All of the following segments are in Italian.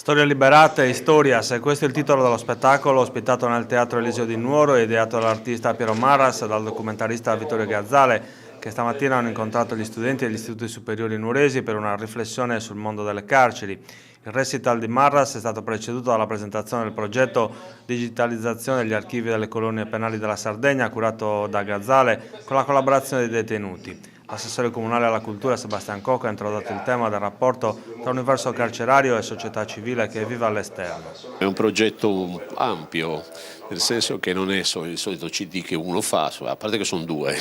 Storie liberate, Historias, questo è il titolo dello spettacolo ospitato nel Teatro Eliseo di Nuoro e ideato dall'artista Piero Marras e dal documentarista Vittorio Gazzale, che stamattina hanno incontrato gli studenti degli istituti superiori nuoresi per una riflessione sul mondo delle carceri. Il recital di Marras è stato preceduto dalla presentazione del progetto Digitalizzazione degli archivi delle colonie penali della Sardegna, curato da Gazzale con la collaborazione dei detenuti. L'assessore comunale alla cultura Sebastian Cocco ha introdotto il tema del rapporto tra universo carcerario e società civile che vive all'esterno. È un progetto ampio, nel senso che non è solo il solito CD che uno fa, a parte che sono due,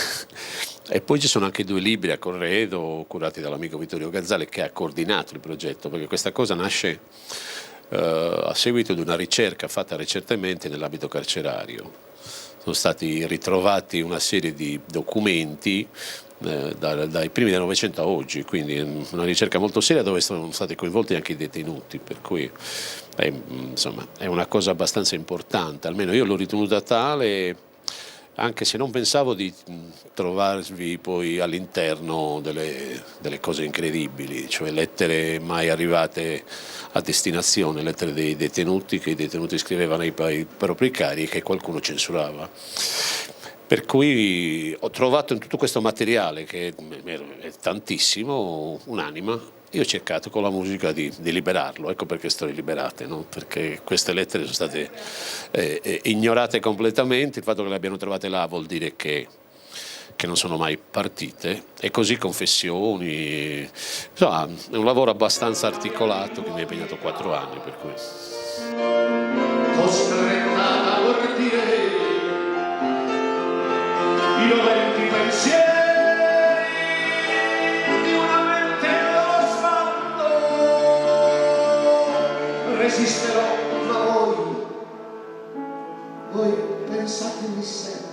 e poi ci sono anche due libri a corredo curati dall'amico Vittorio Gazzale che ha coordinato il progetto, perché questa cosa nasce a seguito di una ricerca fatta recentemente nell'ambito carcerario. Sono stati ritrovati una serie di documenti dai primi del Novecento a oggi, quindi una ricerca molto seria dove sono stati coinvolti anche i detenuti, per cui insomma, è una cosa abbastanza importante, almeno io l'ho ritenuta tale, anche se non pensavo di trovarvi poi all'interno delle cose incredibili, cioè lettere mai arrivate a destinazione, lettere dei detenuti che i detenuti scrivevano ai propri cari e che qualcuno censurava. Per cui ho trovato in tutto questo materiale, che è tantissimo, un'anima. Io ho cercato con la musica di liberarlo, ecco perché Storie liberate, no? Perché queste lettere sono state ignorate completamente, il fatto che le abbiano trovate là vuol dire che non sono mai partite, e così confessioni, insomma è un lavoro abbastanza articolato che mi ha impegnato 4 anni. Per cui. Costretta a ordire i dolenti pensieri di una mente allo sbando, resisterò, ma voi pensatemi sempre.